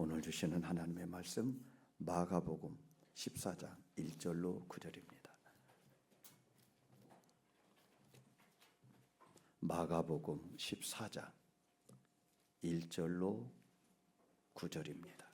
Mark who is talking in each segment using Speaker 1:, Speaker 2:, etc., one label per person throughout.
Speaker 1: 오늘 주시는 하나님의 말씀 마가복음 14장 1절로 9절입니다. 마가복음 14장 1절로 9절입니다.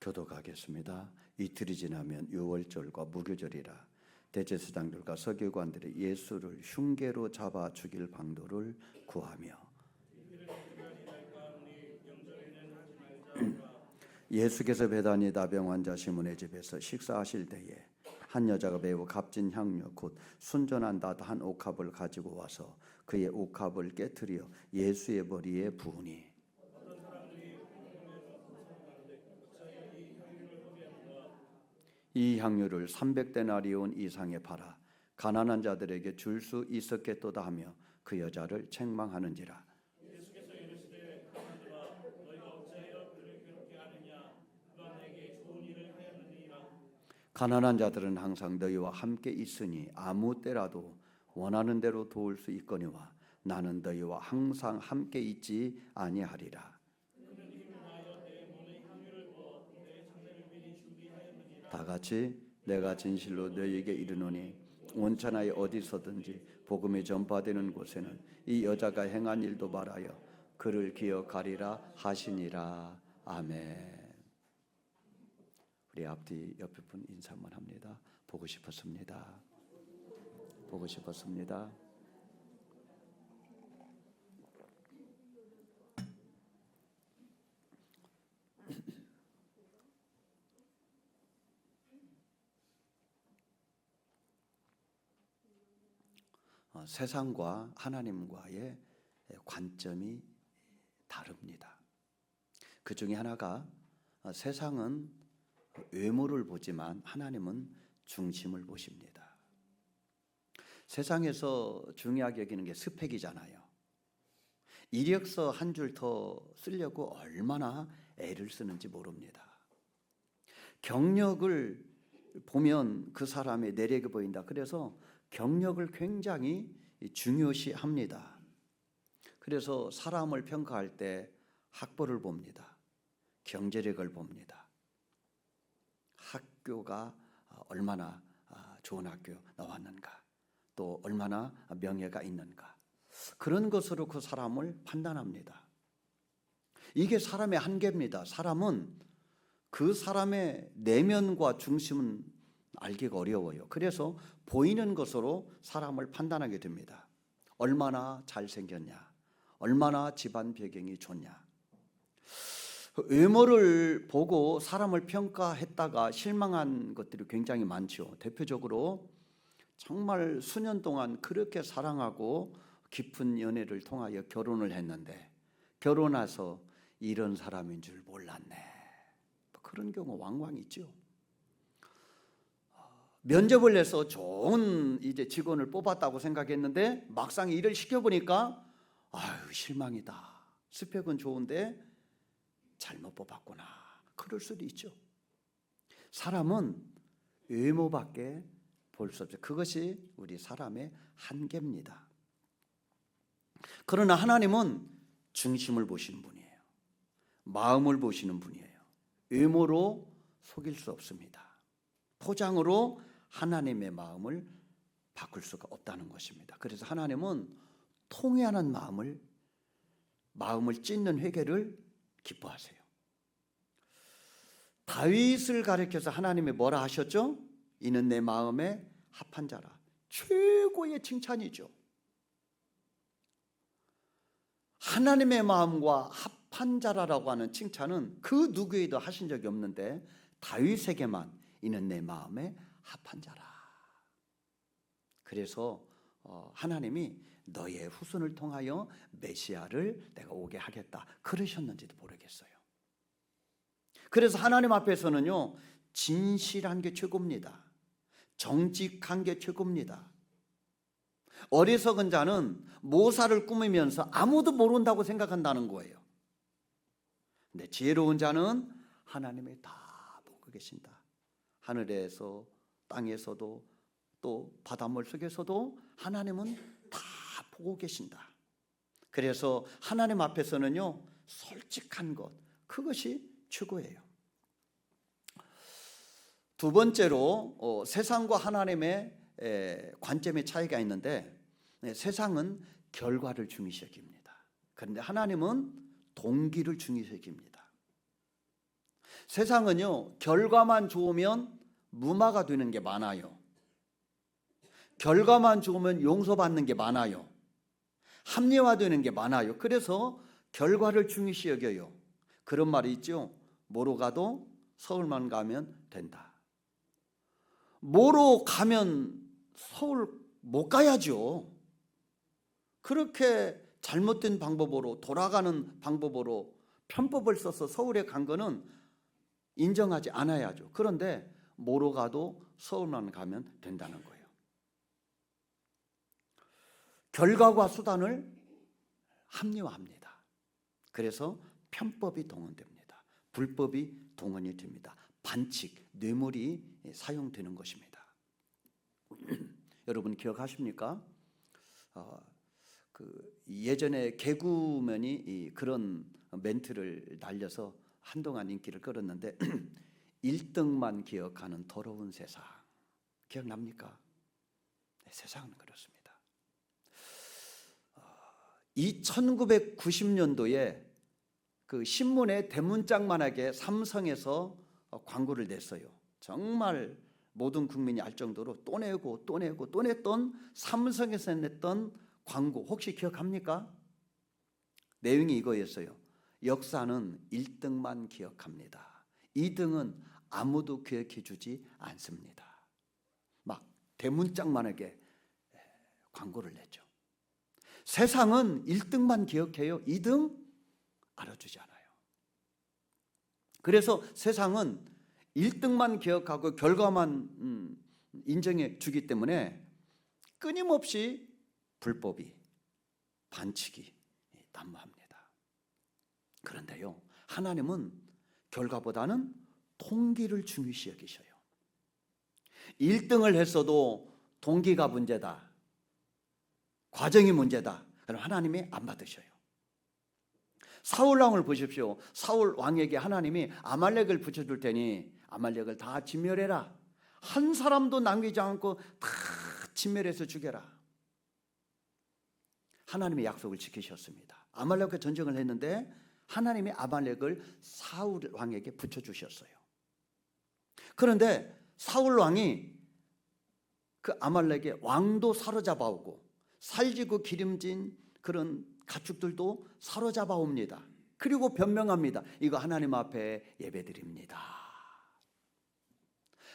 Speaker 1: 교독하겠습니다. 이틀이 지나면 유월절과 무교절이라 대제사장들과 서기관들이 예수를 흉계로 잡아 죽일 방도를 구하며 예수께서 베다니 나병 환자 시몬의 집에서 식사하실 때에 한 여자가 매우 값진 향료 곧 순전한 닷 한 옥합을 가지고 와서 그의 옥합을 깨트려 예수의 머리에 부으니 이 향유를 300데나리온 이상에 팔아 가난한 자들에게 줄 수 있었겠도다 하며 그 여자를 책망하는지라.
Speaker 2: 예수께서 이르시되 가만두라 너희가 어찌하여 그를 괴롭게 하느냐 그가 내게 좋은 일을 하였느니라.
Speaker 1: 가난한 자들은 항상 너희와 함께 있으니 아무 때라도 원하는 대로 도울 수 있거니와 나는 너희와 항상 함께 있지 아니하리라. 다 같이 내가 진실로 너희에게 이르노니 온천하에 어디서든지 복음이 전파되는 곳에는 이 여자가 행한 일도 말하여 그를 기억하리라 하시니라. 아멘. 우리 앞뒤 옆에 분 인사 한번 합니다. 보고 싶었습니다. 보고 싶었습니다. 세상과 하나님과의 관점이 다릅니다. 그 중에 하나가 세상은 외모를 보지만 하나님은 중심을 보십니다. 세상에서 중요하게 여기는 게 스펙이잖아요. 이력서 한 줄 더 쓰려고 얼마나 애를 쓰는지 모릅니다. 경력을 보면 그 사람의 내력이 보인다. 그래서 경력을 굉장히 중요시합니다. 그래서 사람을 평가할 때 학벌을 봅니다. 경제력을 봅니다. 학교가 얼마나 좋은 학교 나왔는가, 또 얼마나 명예가 있는가, 그런 것으로 그 사람을 판단합니다. 이게 사람의 한계입니다. 사람은 그 사람의 내면과 중심은 알기가 어려워요. 그래서 보이는 것으로 사람을 판단하게 됩니다. 얼마나 잘생겼냐, 얼마나 집안 배경이 좋냐. 외모를 보고 사람을 평가했다가 실망한 것들이 굉장히 많죠. 대표적으로 정말 수년 동안 그렇게 사랑하고 깊은 연애를 통하여 결혼을 했는데 결혼해서 이런 사람인 줄 몰랐네. 그런 경우 왕왕 있죠. 면접을 해서 좋은 이제 직원을 뽑았다고 생각했는데 막상 일을 시켜보니까 아유 실망이다. 스펙은 좋은데 잘못 뽑았구나. 그럴 수도 있죠. 사람은 외모밖에 볼 수 없죠. 그것이 우리 사람의 한계입니다. 그러나 하나님은 중심을 보시는 분이에요. 마음을 보시는 분이에요. 외모로 속일 수 없습니다. 포장으로 하나님의 마음을 바꿀 수가 없다는 것입니다. 그래서 하나님은 통회하는 마음을 찢는 회개를 기뻐하세요. 다윗을 가리켜서 하나님이 뭐라 하셨죠? 이는 내 마음에 합한 자라. 최고의 칭찬이죠. 하나님의 마음과 합한 자라라고 하는 칭찬은 그 누구에도 하신 적이 없는데 다윗에게만 이는 내 마음에 합한 자라. 그래서 하나님이 너의 후손을 통하여 메시아를 내가 오게 하겠다 그러셨는지도 모르겠어요. 그래서 하나님 앞에서는요 진실한 게 최고입니다. 정직한 게 최고입니다. 어리석은 자는 모사를 꾸미면서 아무도 모른다고 생각한다는 거예요. 근데 지혜로운 자는 하나님이 다 보고 계신다. 하늘에서 땅에서도 또 바닷물 속에서도 하나님은 다 보고 계신다. 그래서 하나님 앞에서는요, 솔직한 것, 그것이 최고예요. 두 번째로 세상과 하나님의 관점의 차이가 있는데, 세상은 결과를 중요시 여깁니다. 그런데 하나님은 동기를 중요시 여깁니다. 세상은요, 결과만 좋으면 무마가 되는 게 많아요. 결과만 좋으면 용서받는 게 많아요. 합리화되는 게 많아요. 그래서 결과를 중요시 여겨요. 그런 말이 있죠. 뭐로 가도 서울만 가면 된다. 뭐로 가면 서울 못 가야죠. 그렇게 잘못된 방법으로, 돌아가는 방법으로 편법을 써서 서울에 간 거는 인정하지 않아야죠. 그런데 뭐로 가도 서울만 가면 된다는 거예요. 결과와 수단을 합리화합니다. 그래서 편법이 동원됩니다. 불법이 동원이 됩니다. 반칙, 뇌물이 사용되는 것입니다. 여러분 기억하십니까? 예전에 개그맨이 그런 멘트를 날려서 한동안 인기를 끌었는데 1등만 기억하는 더러운 세상, 기억납니까? 네, 세상은 그렇습니다. 이 1990년도에 그 신문에 대문짝만하게 삼성에서 광고를 냈어요. 정말 모든 국민이 알 정도로 또 내고 또 내고 또 냈던 삼성에서 냈던 광고, 혹시 기억합니까? 내용이 이거였어요. 역사는 1등만 기억합니다. 2등은 아무도 기억해 주지 않습니다. 막 대문짝만하게 광고를 냈죠. 세상은 1등만 기억해요. 2등 알아주지 않아요. 그래서 세상은 1등만 기억하고 결과만 인정해 주기 때문에 끊임없이 불법이, 반칙이 난무합니다. 그런데요, 하나님은 결과보다는 동기를 중요시 여기셔요. 1등을 했어도 동기가 문제다, 과정이 문제다, 그럼 하나님이 안 받으셔요. 사울 왕을 보십시오. 사울 왕에게 하나님이 아말렉을 붙여줄 테니 아말렉을 다 진멸해라. 한 사람도 남기지 않고 다 진멸해서 죽여라. 하나님의 약속을 지키셨습니다. 아말렉과 전쟁을 했는데 하나님이 아말렉을 사울 왕에게 붙여주셨어요. 그런데 사울 왕이 그 아말렉의 왕도 사로잡아오고 살지고 기름진 그런 가축들도 사로잡아 옵니다. 그리고 변명합니다. 이거 하나님 앞에 예배드립니다.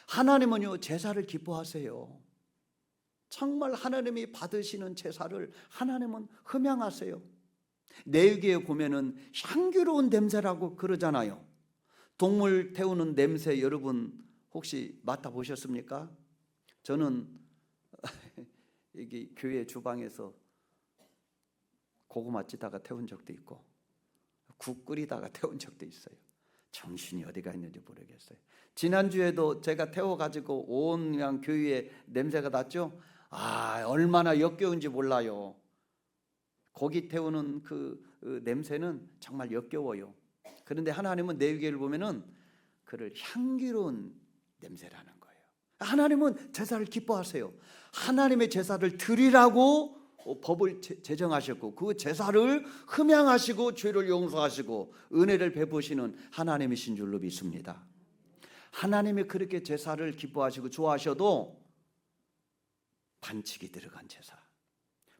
Speaker 1: 하나님은요, 제사를 기뻐하세요. 정말 하나님이 받으시는 제사를 하나님은 흠양하세요. 레위기에 보면은 향기로운 냄새라고 그러잖아요. 동물 태우는 냄새 여러분 혹시 맡아보셨습니까? 저는 여기 교회 주방에서 고구마 찌다가 태운 적도 있고 국 끓이다가 태운 적도 있어요. 정신이 어디가 있는지 모르겠어요. 지난주에도 제가 태워가지고 온 그냥 교회에 냄새가 났죠. 얼마나 역겨운지 몰라요. 고기 태우는 그 냄새는 정말 역겨워요. 그런데 하나님은 레위기를 보면은 그를 향기로운 냄새라는 거예요. 하나님은 제사를 기뻐하세요. 하나님의 제사를 드리라고 법을 제정하셨고 그 제사를 흠양하시고 죄를 용서하시고 은혜를 베푸시는 하나님이신 줄로 믿습니다. 하나님이 그렇게 제사를 기뻐하시고 좋아하셔도 반칙이 들어간 제사,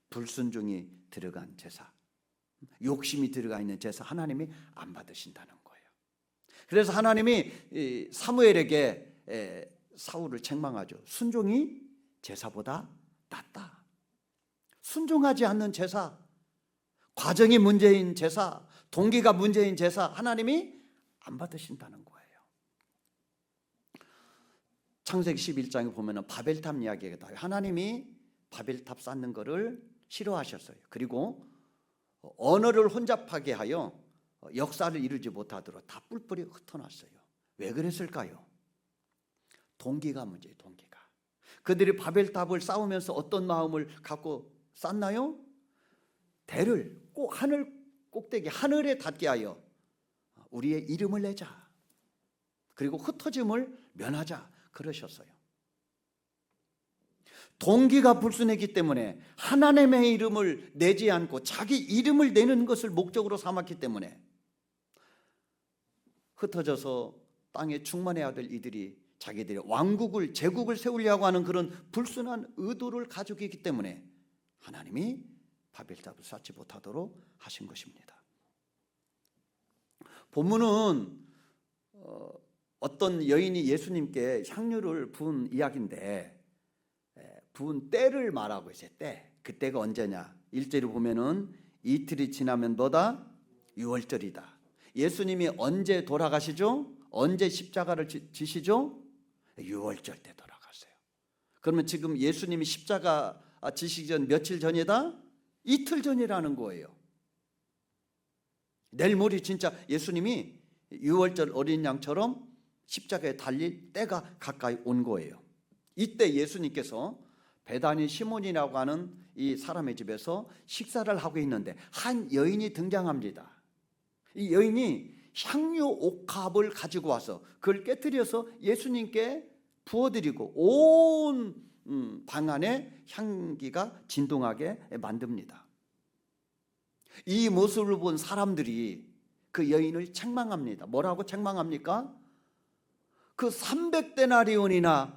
Speaker 1: 불순종이 들어간 제사, 욕심이 들어가 있는 제사 하나님이 안 받으신다는 거예요. 그래서 하나님이 사무엘에게 사울을 책망하죠. 순종이 제사보다 낫다. 순종하지 않는 제사, 과정이 문제인 제사, 동기가 문제인 제사 하나님이 안 받으신다는 거예요. 창세기 11장에 보면 바벨탑 이야기가 나와요. 하나님이 바벨탑 쌓는 거를 싫어하셨어요. 그리고 언어를 혼잡하게 하여 역사를 이루지 못하도록 다 뿔뿔이 흩어놨어요. 왜 그랬을까요? 동기가 문제예요. 동기가. 그들이 바벨탑을 쌓으면서 어떤 마음을 갖고 쌓나요? 대를 꼭 하늘 꼭대기 하늘에 닿게 하여 우리의 이름을 내자. 그리고 흩어짐을 면하자. 그러셨어요. 동기가 불순했기 때문에 하나님의 이름을 내지 않고 자기 이름을 내는 것을 목적으로 삼았기 때문에 흩어져서 땅에 충만해야 될 이들이 자기들의 왕국을 제국을 세우려고 하는 그런 불순한 의도를 가지고 있기 때문에 하나님이 바벨탑을 쌓지 못하도록 하신 것입니다. 본문은 어떤 여인이 예수님께 향유를 부은 이야기인데 부은 때를 말하고 있어요. 때. 그때가 언제냐? 1절을 보면은 이틀이 지나면 뭐다? 6월절이다. 예수님이 언제 돌아가시죠? 언제 십자가를 지시죠? 6월절 때 돌아갔어요. 그러면 지금 예수님이 십자가 지시기 전 며칠 전이다? 이틀 전이라는 거예요. 내일 모레 진짜 예수님이 6월절 어린 양처럼 십자가에 달릴 때가 가까이 온 거예요. 이때 예수님께서 베다니 시몬이라고 하는 이 사람의 집에서 식사를 하고 있는데 한 여인이 등장합니다. 이 여인이 향유 옥합을 가지고 와서 그걸 깨뜨려서 예수님께 부어드리고 온 방 안에 향기가 진동하게 만듭니다. 이 모습을 본 사람들이 그 여인을 책망합니다. 뭐라고 책망합니까? 그 300데나리온이나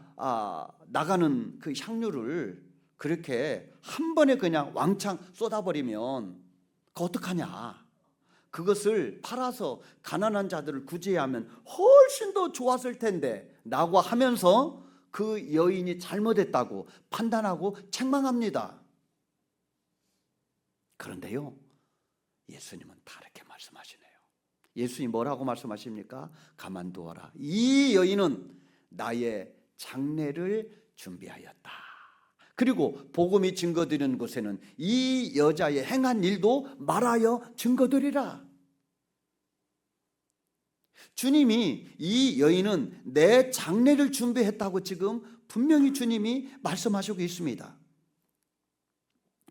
Speaker 1: 나가는 그 향유를 그렇게 한 번에 그냥 왕창 쏟아버리면 그거 어떡하냐? 그것을 팔아서 가난한 자들을 구제해야 하면 훨씬 더 좋았을 텐데 라고 하면서 그 여인이 잘못했다고 판단하고 책망합니다. 그런데요, 예수님은 다르게 말씀하시네요. 예수님이 뭐라고 말씀하십니까? 가만두어라. 이 여인은 나의 장례를 준비하였다. 그리고 복음이 증거되는 곳에는 이 여자의 행한 일도 말하여 증거되리라. 주님이 이 여인은 내 장례를 준비했다고 지금 분명히 주님이 말씀하시고 있습니다.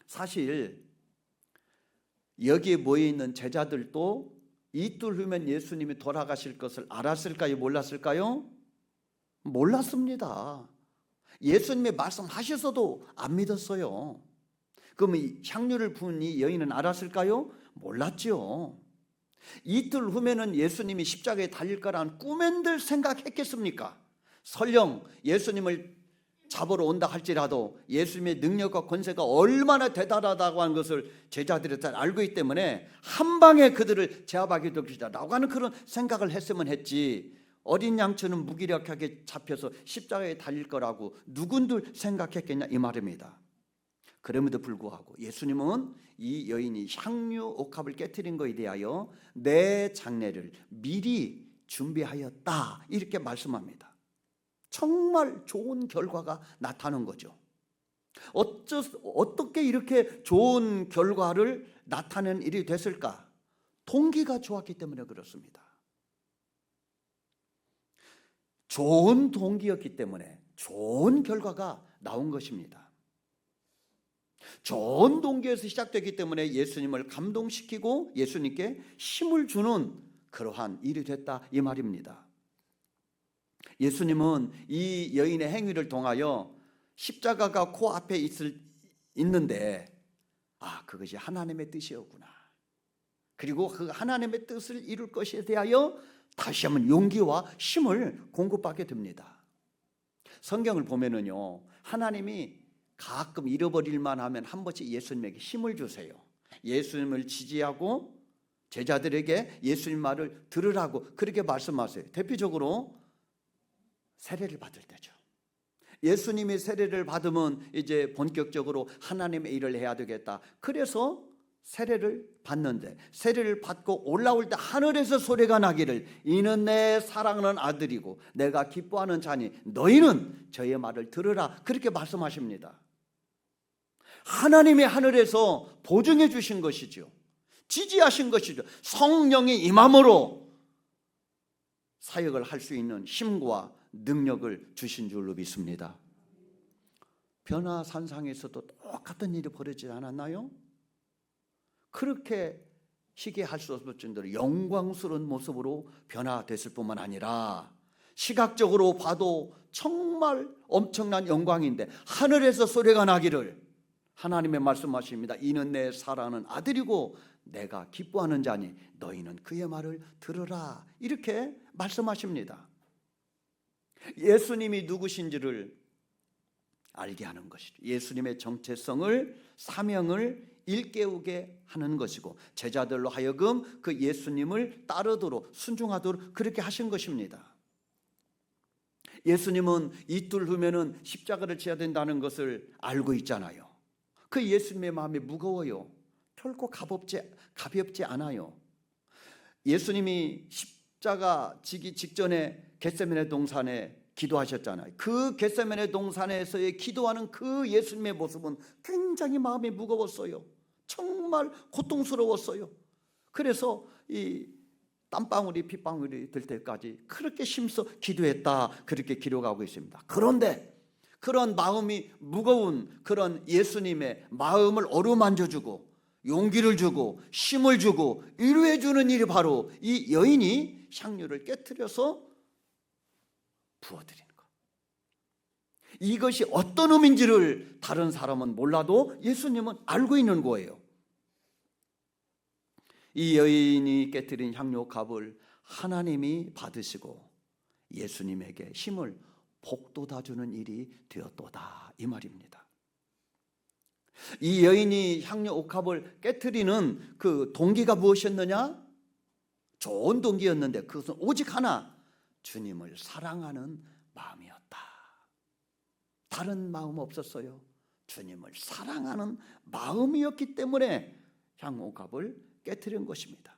Speaker 1: 사실 여기에 모여있는 제자들도 이틀 후면 예수님이 돌아가실 것을 알았을까요? 몰랐을까요? 몰랐습니다. 예수님이 말씀하셔서도 안 믿었어요. 그럼 이 향유를 부은 이 여인은 알았을까요? 몰랐죠. 이틀 후면은 예수님이 십자가에 달릴 거란 꿈엔들 생각했겠습니까? 설령 예수님을 잡으러 온다 할지라도 예수님의 능력과 권세가 얼마나 대단하다고 하는 것을 제자들이 잘 알고 있기 때문에 한 방에 그들을 제압하게 될 것이다 라고 하는 그런 생각을 했으면 했지, 어린 양처럼 무기력하게 잡혀서 십자가에 달릴 거라고 누군들 생각했겠냐 이 말입니다. 그럼에도 불구하고 예수님은 이 여인이 향유 옥합을 깨뜨린 것에 대하여 내 장례를 미리 준비하였다 이렇게 말씀합니다. 정말 좋은 결과가 나타나는 거죠. 어떻게 이렇게 좋은 결과를 나타낸 일이 됐을까? 동기가 좋았기 때문에 그렇습니다. 좋은 동기였기 때문에 좋은 결과가 나온 것입니다. 좋은 동기에서 시작되기 때문에 예수님을 감동시키고 예수님께 힘을 주는 그러한 일이 됐다 이 말입니다. 예수님은 이 여인의 행위를 통하여 십자가가 코앞에 있는데 그것이 하나님의 뜻이었구나. 그리고 그 하나님의 뜻을 이룰 것에 대하여 다시 한번 용기와 힘을 공급받게 됩니다. 성경을 보면은요, 하나님이 가끔 잃어버릴만 하면 한 번씩 예수님에게 힘을 주세요. 예수님을 지지하고 제자들에게 예수님 말을 들으라고 그렇게 말씀하세요. 대표적으로 세례를 받을 때죠. 예수님이 세례를 받으면 이제 본격적으로 하나님의 일을 해야 되겠다. 그래서 세례를 받는데, 세례를 받고 올라올 때 하늘에서 소리가 나기를 이는 내 사랑하는 아들이고 내가 기뻐하는 자니 너희는 저의 말을 들으라 그렇게 말씀하십니다. 하나님이 하늘에서 보증해 주신 것이죠. 지지하신 것이죠. 성령이 임함으로 사역을 할 수 있는 힘과 능력을 주신 줄로 믿습니다. 변화산상에서도 똑같은 일이 벌어지지 않았나요? 그렇게 희귀할 수 없을 정도로 영광스러운 모습으로 변화됐을 뿐만 아니라 시각적으로 봐도 정말 엄청난 영광인데 하늘에서 소리가 나기를, 하나님의 말씀하십니다. 이는 내 사랑하는 아들이고 내가 기뻐하는 자니 너희는 그의 말을 들으라, 이렇게 말씀하십니다. 예수님이 누구신지를 알게 하는 것이죠. 예수님의 정체성을, 사명을 일깨우게 하는 것이고 제자들로 하여금 그 예수님을 따르도록, 순종하도록 그렇게 하신 것입니다. 예수님은 이틀 후면은 십자가를 지어야 된다는 것을 알고 있잖아요. 그 예수님의 마음이 무거워요. 결코 가볍지 않아요. 예수님이 십자가 지기 직전에 겟세마네 동산에 기도하셨잖아요. 그 겟세마네 동산에서의 기도하는 그 예수님의 모습은 굉장히 마음이 무거웠어요. 정말 고통스러웠어요. 그래서 이 땀방울이 핏방울이 될 때까지 그렇게 힘써 기도했다, 그렇게 기록하고 있습니다. 그런데 그런 마음이 무거운 그런 예수님의 마음을 어루만져주고 용기를 주고 힘을 주고 위로해 주는 일이 바로 이 여인이 향유를 깨트려서 부어드리는 것. 이것이 어떤 의미인지를 다른 사람은 몰라도 예수님은 알고 있는 거예요. 이 여인이 깨트린 향료값을 하나님이 받으시고 예수님에게 힘을 복돋아 주는 일이 되었도다, 이 말입니다. 이 여인이 향료 옥합을 깨트리는 그 동기가 무엇이었느냐? 좋은 동기였는데 그것은 오직 하나, 주님을 사랑하는 마음이었다. 다른 마음 없었어요. 주님을 사랑하는 마음이었기 때문에 향료 옥합을 깨트린 것입니다.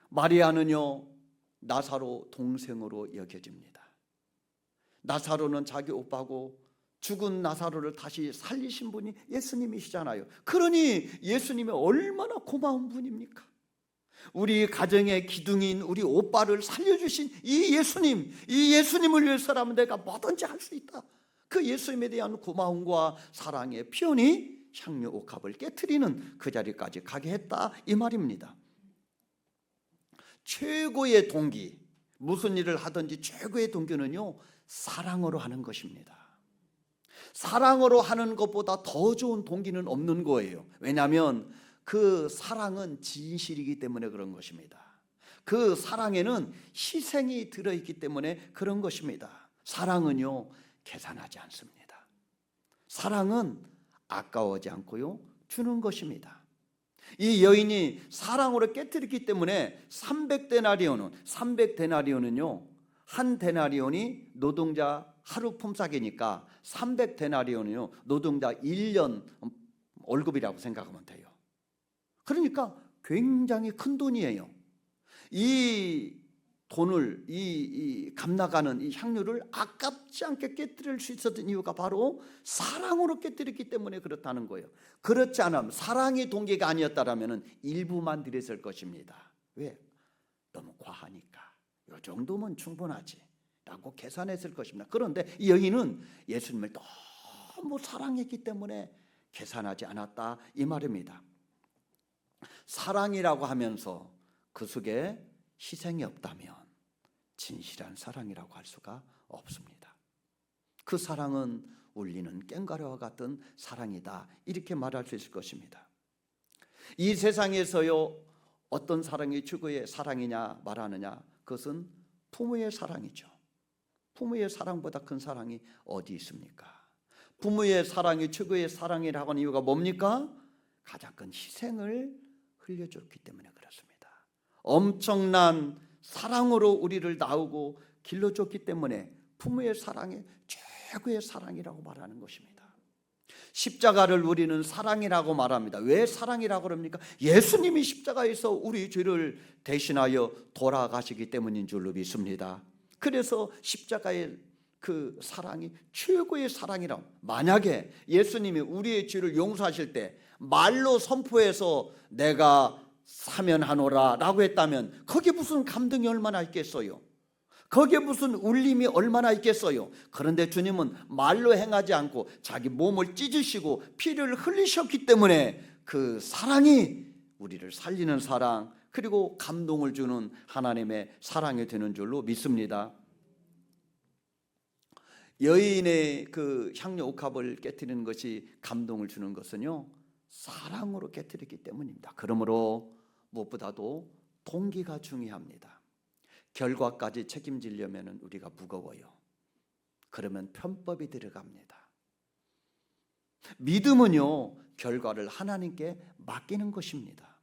Speaker 1: 마리아는요, 나사로 동생으로 여겨집니다. 나사로는 자기 오빠고 죽은 나사로를 다시 살리신 분이 예수님이시잖아요. 그러니 예수님이 얼마나 고마운 분입니까? 우리 가정의 기둥인 우리 오빠를 살려주신 이 예수님, 이 예수님을 위해서라면 내가 뭐든지 할 수 있다. 그 예수님에 대한 고마움과 사랑의 표현이 향유 옥합을 깨트리는 그 자리까지 가게 했다, 이 말입니다. 최고의 동기, 무슨 일을 하든지 최고의 동기는요, 사랑으로 하는 것입니다. 사랑으로 하는 것보다 더 좋은 동기는 없는 거예요. 왜냐하면 그 사랑은 진실이기 때문에 그런 것입니다. 그 사랑에는 희생이 들어있기 때문에 그런 것입니다. 사랑은요, 계산하지 않습니다. 사랑은 아까워하지 않고요, 주는 것입니다. 이 여인이 사랑으로 깨뜨렸기 때문에 300데나리온은요, 한 데나리온이 노동자 하루 품삯이니까 300데나리온은요, 노동자 1년 월급이라고 생각하면 돼요. 그러니까 굉장히 큰 돈이에요. 이 돈을, 이 값나가는 이 향유를 아깝지 않게 깨뜨릴 수 있었던 이유가 바로 사랑으로 깨뜨렸기 때문에 그렇다는 거예요. 그렇지 않으면, 사랑이 동기가 아니었다라면 일부만 드렸을 것입니다. 왜? 너무 과하니까. 이 정도면 충분하지 라고 계산했을 것입니다. 그런데 이 여인은 예수님을 너무 사랑했기 때문에 계산하지 않았다, 이 말입니다. 사랑이라고 하면서 그 속에 희생이 없다면 진실한 사랑이라고 할 수가 없습니다. 그 사랑은 울리는 꽹과류와 같은 사랑이다, 이렇게 말할 수 있을 것입니다. 이 세상에서요, 어떤 사랑이 최고의 사랑이냐 말하느냐, 그것은 부모의 사랑이죠. 부모의 사랑보다 큰 사랑이 어디 있습니까? 부모의 사랑이 최고의 사랑이라고 하는 이유가 뭡니까? 가장 큰 희생을 흘려줬기 때문에 그렇습니다. 엄청난 사랑으로 우리를 낳고 길러줬기 때문에 부모의 사랑이 최고의 사랑이라고 말하는 것입니다. 십자가를 우리는 사랑이라고 말합니다. 왜 사랑이라고 그럽니까? 예수님이 십자가에서 우리 죄를 대신하여 돌아가시기 때문인 줄로 믿습니다. 그래서 십자가의 그 사랑이 최고의 사랑이라고. 만약에 예수님이 우리의 죄를 용서하실 때 말로 선포해서 내가 사면하노라 라고 했다면 거기에 무슨 감동이 얼마나 있겠어요? 거기에 무슨 울림이 얼마나 있겠어요. 그런데 주님은 말로 행하지 않고 자기 몸을 찢으시고 피를 흘리셨기 때문에 그 사랑이 우리를 살리는 사랑, 그리고 감동을 주는 하나님의 사랑이 되는 줄로 믿습니다. 여인의 그 향료 옥합을 깨뜨리는 것이 감동을 주는 것은요, 사랑으로 깨뜨리기 때문입니다. 그러므로 무엇보다도 동기가 중요합니다. 결과까지 책임지려면 우리가 무거워요. 그러면 편법이 들어갑니다. 믿음은요, 결과를 하나님께 맡기는 것입니다.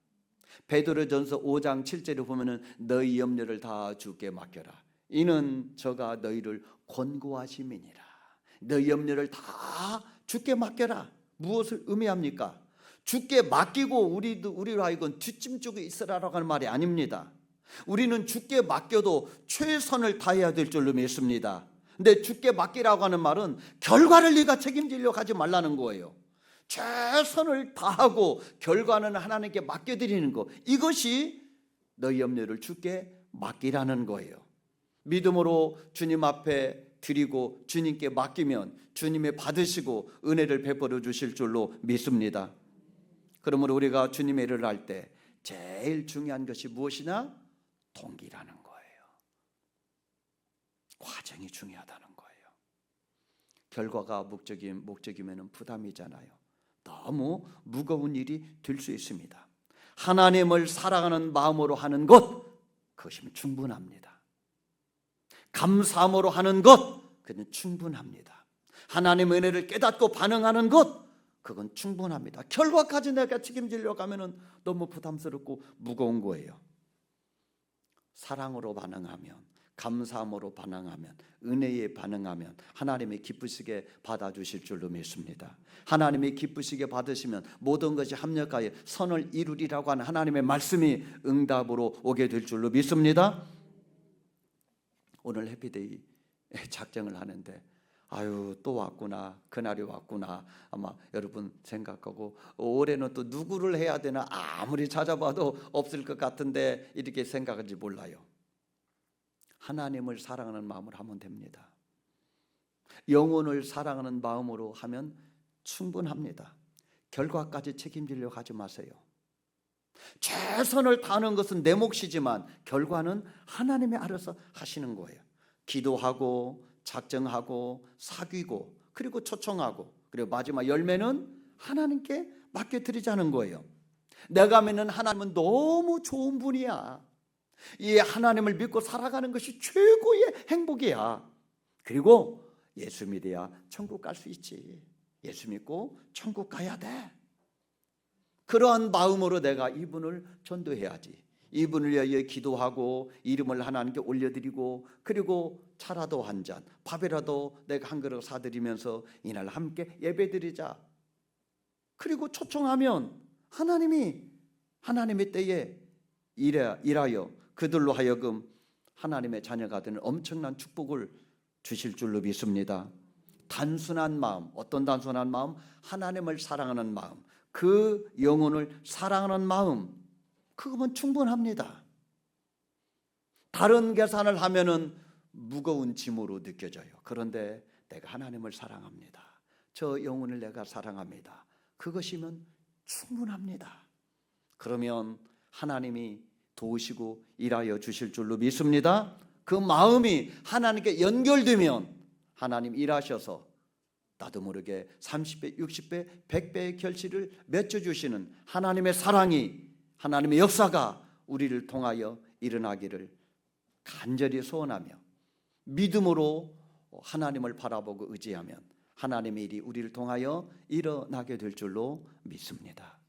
Speaker 1: 베드로전서 5장 7절에 보면은 너희 염려를 다 주께 맡겨라. 이는 저가 너희를 권고하심이니라. 너희 염려를 다 주께 맡겨라. 무엇을 의미합니까? 주께 맡기고 우리로 하여금 뒷짐지고 있으라라고 하는 말이 아닙니다. 우리는 주께 맡겨도 최선을 다해야 될 줄로 믿습니다. 근데 주께 맡기라고 하는 말은 결과를 네가 책임지려고 하지 말라는 거예요. 최선을 다하고 결과는 하나님께 맡겨드리는 것, 이것이 너희 염려를 주께 맡기라는 거예요. 믿음으로 주님 앞에 드리고 주님께 맡기면 주님이 받으시고 은혜를 베풀어 주실 줄로 믿습니다. 그러므로 우리가 주님의 일을 할 때 제일 중요한 것이 무엇이냐? 동기라는 거예요. 과정이 중요하다는 거예요. 결과가 목적이면 부담이잖아요. 너무 무거운 일이 될 수 있습니다. 하나님을 사랑하는 마음으로 하는 것, 그것이면 충분합니다. 감사함으로 하는 것, 그건 충분합니다. 하나님의 은혜를 깨닫고 반응하는 것, 그건 충분합니다. 결과까지 내가 책임지려고 하면 너무 부담스럽고 무거운 거예요. 사랑으로 반응하면, 감사함으로 반응하면, 은혜에 반응하면 하나님이 기쁘시게 받아주실 줄로 믿습니다. 하나님이 기쁘시게 받으시면 모든 것이 합력하여 선을 이루리라고 하는 하나님의 말씀이 응답으로 오게 될 줄로 믿습니다. 오늘 해피데이 작정을 하는데 아유, 또 왔구나, 그날이 왔구나 아마 여러분 생각하고, 올해는 또 누구를 해야 되나 아무리 찾아봐도 없을 것 같은데 이렇게 생각할지 몰라요. 하나님을 사랑하는 마음으로 하면 됩니다. 영혼을 사랑하는 마음으로 하면 충분합니다. 결과까지 책임지려고 하지 마세요. 최선을 다하는 것은 내 몫이지만 결과는 하나님이 알아서 하시는 거예요. 기도하고 작정하고 사귀고 그리고 초청하고, 그리고 마지막 열매는 하나님께 맡겨드리자는 거예요. 내가 믿는 하나님은 너무 좋은 분이야. 이 하나님을 믿고 살아가는 것이 최고의 행복이야. 그리고 예수 믿어야 천국 갈 수 있지. 예수 믿고 천국 가야 돼. 그러한 마음으로 내가 이분을 전도해야지. 이분을 위하여 기도하고 이름을 하나님께 올려드리고, 그리고 차라도 한 잔, 밥이라도 내가 한 그릇 사드리면서 이날 함께 예배드리자. 그리고 초청하면 하나님이 하나님의 때에 일하여 그들로 하여금 하나님의 자녀가 되는 엄청난 축복을 주실 줄로 믿습니다. 단순한 마음, 어떤 단순한 마음? 하나님을 사랑하는 마음, 그 영혼을 사랑하는 마음, 그거면 충분합니다. 다른 계산을 하면은 무거운 짐으로 느껴져요. 그런데 내가 하나님을 사랑합니다, 저 영혼을 내가 사랑합니다, 그것이면 충분합니다. 그러면 하나님이 도우시고 일하여 주실 줄로 믿습니다. 그 마음이 하나님께 연결되면 하나님 일하셔서 나도 모르게 30배, 60배, 100배의 결실을 맺어주시는 하나님의 사랑이, 하나님의 역사가 우리를 통하여 일어나기를 간절히 소원하며 믿음으로 하나님을 바라보고 의지하면 하나님의 일이 우리를 통하여 일어나게 될 줄로 믿습니다.